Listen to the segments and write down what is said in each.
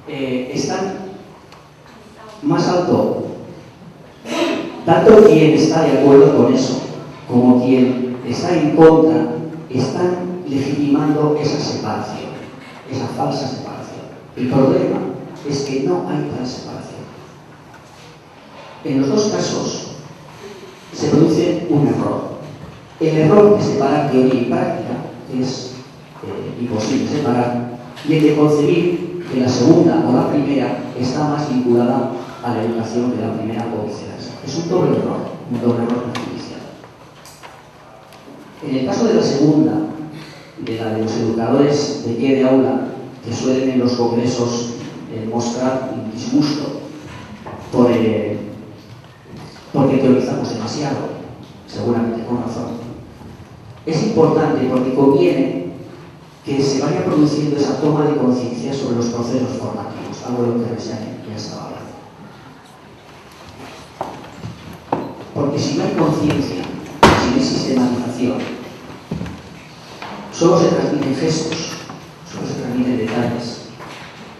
están más alto, tanto quien está de acuerdo con eso como quien está en contra, están legitimando esa separación, esa falsa separación. El problema es que no hay tal separación. En los dos casos se produce un error. El error de separar teoría y práctica es imposible separar, y el de concebir que la segunda o la primera está más vinculada a la educación que la primera o viceversa. Es un doble error perjudicial. En el caso de la segunda, de la de los educadores de pie de aula, que suelen en los congresos mostrar un disgusto porque teorizamos demasiado, seguramente con razón, es importante porque conviene que se vaya produciendo esa toma de conciencia sobre los procesos formativos, algo de lo que ya estaba hablando. Porque si no hay conciencia, si no hay sistematización, solo se transmiten gestos, solo se transmiten detalles.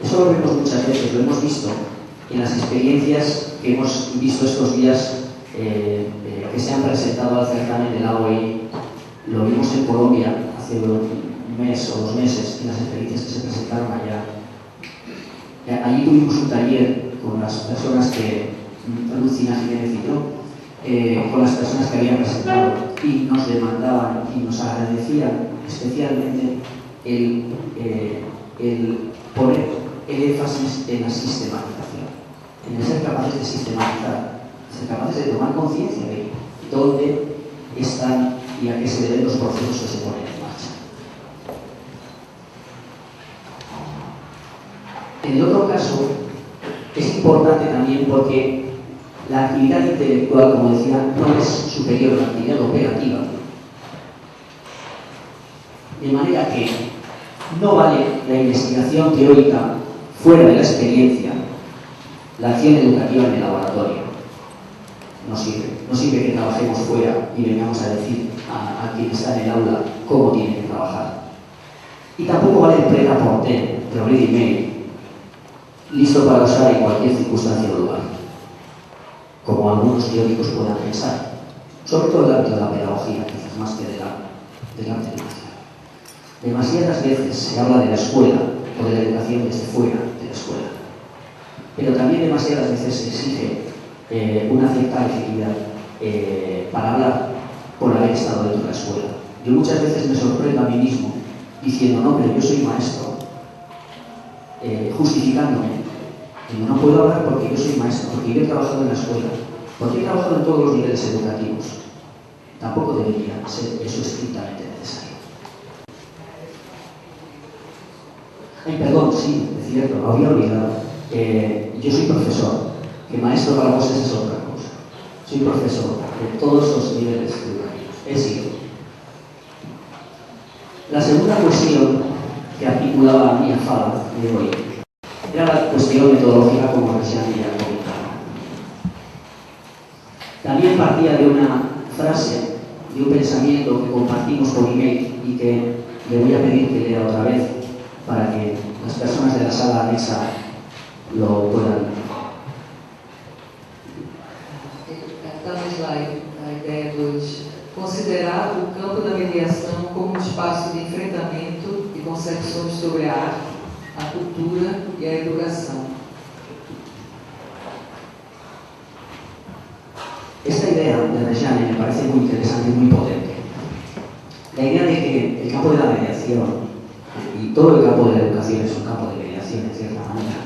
Eso lo vemos muchas veces, lo hemos visto en las experiencias que hemos visto estos días que se han presentado al certamen de la OEI. Lo vimos en Colombia hace un mes o 2 meses, en las experiencias que se presentaron allá. Allí tuvimos un taller con las personas que, Lucina Jiménez y yo, con las personas que habían presentado, y nos demandaban y nos agradecían especialmente el poner el énfasis en la sistematización, en el ser capaces de sistematizar, ser capaces de tomar conciencia de dónde están y a qué se deben los procesos que se ponen en marcha. En el otro caso, es importante también porque la actividad intelectual, como decía, no es superior a la actividad operativa. De manera que no vale la investigación teórica fuera de la experiencia, la acción educativa en el laboratorio. No sirve que trabajemos fuera y vengamos a decir a quien está en el aula cómo tiene que trabajar. Y tampoco vale el prêt-à-porter de ready-made, listo para usar en cualquier circunstancia o lugar, como algunos teóricos puedan pensar, sobre todo en el ámbito de la pedagogía, quizás más que del arte educacional. Demasiadas veces se habla de la escuela o de la educación desde fuera de la escuela, pero también demasiadas veces se exige una cierta efectividad para hablar por haber estado dentro de la escuela. Yo muchas veces me sorprendo a mí mismo diciendo, no, pero yo soy maestro, justificándome. Digo, no puedo hablar porque yo soy maestro, porque yo he trabajado en la escuela, porque he trabajado en todos los niveles educativos. Tampoco debería ser eso estrictamente necesario. Ay, perdón, sí, es cierto, lo había olvidado. Yo soy profesor, que maestro para vos es otra cosa. Soy profesor de todos los niveles educativos. He sido. La segunda cuestión que articulaba a mi fala de hoy era la cuestión metodológica, como recién ya comentaba. También partía de una frase, de un pensamiento que compartimos por email y que le voy a pedir que lea otra vez para que las personas de la sala anexa lo puedan. Está no slide a ideia de hoje. Considerar o campo da mediação como um espaço de enfrentamento e concepções sobre a arte, a cultura e a educação. Esta idea de Rejane me parece muy interesante y muy potente. La idea de que el campo de la mediación, y todo el campo de la educación es un campo de mediación en cierta manera,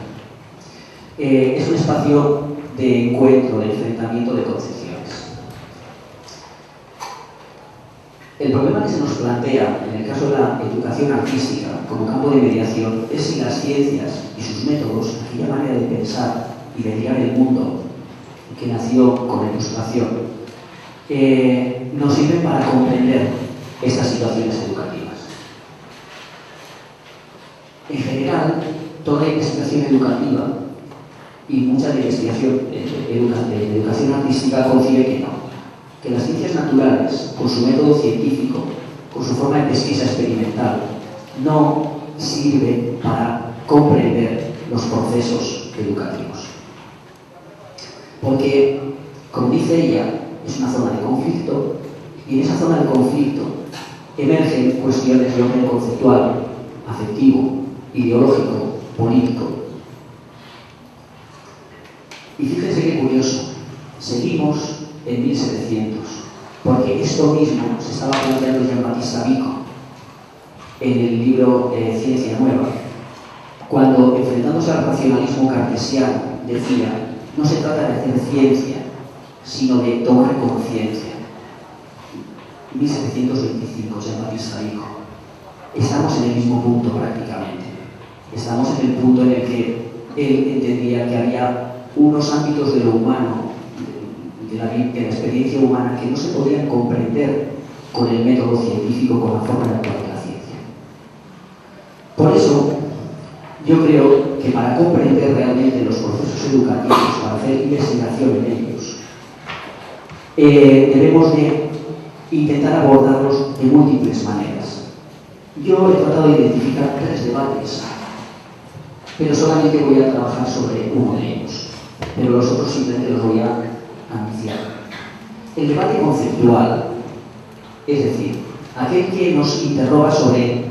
es un espacio de encuentro, de enfrentamiento de concepciones. El problema que se nos plantea en el caso de la educación artística como campo de mediación es si las ciencias y sus métodos, aquella manera de pensar y de mirar el mundo que nació con la Ilustración, nos sirven para comprender estas situaciones educativas. En general, toda investigación educativa y mucha de investigación de educación artística concibe que no, que las ciencias naturales, con su método científico, con su forma de pesquisa experimental, no sirven para comprender los procesos educativos. Porque, como dice ella, es una zona de conflicto, y en esa zona de conflicto emergen cuestiones de orden conceptual, afectivo, ideológico, político. Y fíjense qué curioso, seguimos en 1700, porque esto mismo se estaba planteando Jean-Baptiste Vico en el libro Ciencia Nueva, cuando, enfrentándose al racionalismo cartesiano, decía: no se trata de hacer ciencia, sino de tomar conciencia. 1725, Jean-Baptiste Vico. Estamos en el mismo punto prácticamente. Estamos en el punto en el que él entendía que había unos ámbitos de lo humano, de la experiencia humana, que no se podían comprender con el método científico, con la forma de actuar de la ciencia. Por eso, yo creo que para comprender realmente los procesos educativos, para hacer investigación en ellos, debemos de intentar abordarlos de múltiples maneras. Yo he tratado de identificar 3 debates, pero solamente voy a trabajar sobre uno de ellos, pero los otros simplemente los voy a anunciar. El debate conceptual, es decir, aquel que nos interroga sobre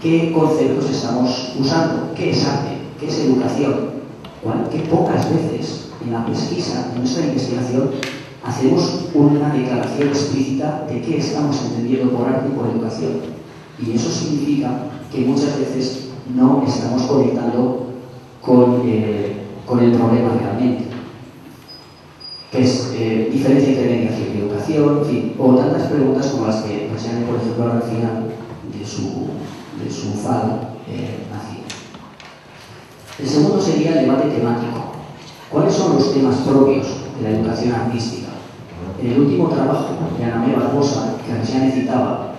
qué conceptos estamos usando, qué es arte, qué es educación, que pocas veces en la pesquisa, en nuestra investigación, hacemos una declaración explícita de qué estamos entendiendo por arte y por educación. Y eso significa que muchas veces no estamos conectando con el problema realmente, que es diferencia entre mediación y educación, en fin, o tantas preguntas como las que Resiane, por ejemplo, al final de su falo hacía. El segundo sería el debate temático. ¿Cuáles son los temas propios de la educación artística? En el último trabajo de Ana María Barbosa, que Resiane citaba,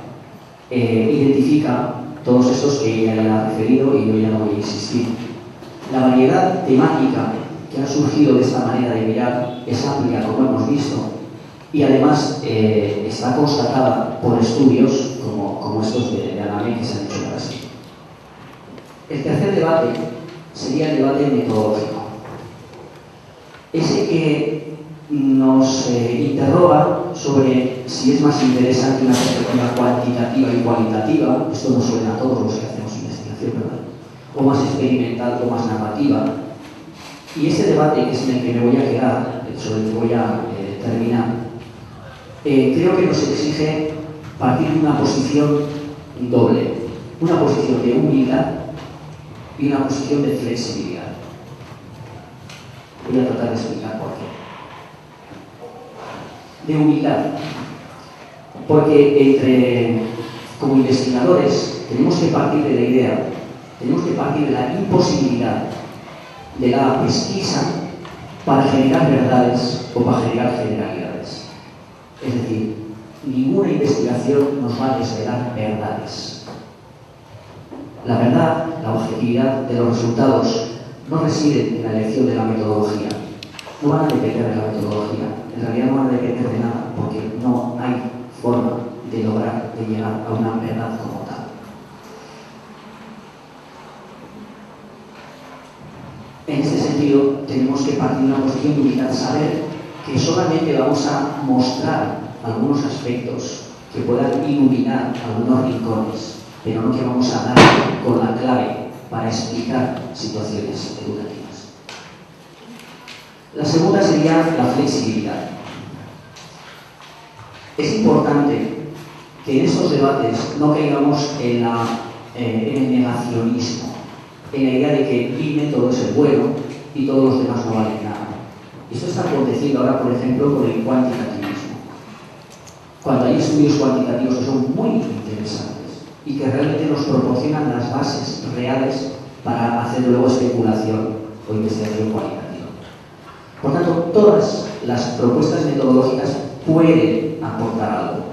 identifica todos estos que ella ya ha referido y yo ya no voy a insistir. La variedad temática que ha surgido de esta manera de mirar es amplia, como hemos visto, y además está constatada por estudios como estos de Anamé que se han hecho en Brasil. El tercer debate sería el debate metodológico. Ese que nos interroga sobre si es más interesante una perspectiva cuantitativa y cualitativa, esto nos suena a todos los que hacemos investigación, ¿verdad?, o más experimental o más narrativa. Y ese debate, que es en el que me voy a quedar, sobre el que voy a terminar, creo que nos exige partir de una posición doble, una posición de humildad y una posición de flexibilidad. Voy a tratar de explicar por qué. De humildad, porque como investigadores tenemos que partir de la idea, tenemos que partir de la imposibilidad de la pesquisa para generar verdades o para generar generalidades. Es decir, ninguna investigación nos va a desvelar verdades. La verdad, la objetividad de los resultados no reside en la elección de la metodología. No van a depender de la metodología, en realidad no van a depender de nada, porque no hay forma de lograr, de llegar a una verdad como tal. En este sentido, tenemos que partir de una posición de humildad, saber que solamente vamos a mostrar algunos aspectos que puedan iluminar algunos rincones, pero no que vamos a dar con la clave para explicar situaciones educativas. La segunda sería la flexibilidad. Es importante que en estos debates no caigamos en el negacionismo, en la idea de que mi método es el bueno y todos los demás no valen nada. Esto está aconteciendo ahora, por ejemplo, con el cuantitativismo. Cuando hay estudios cuantitativos que son muy interesantes y que realmente nos proporcionan las bases reales para hacer luego especulación o investigación cualitativa. Por tanto, todas las propuestas metodológicas pueden aportar algo.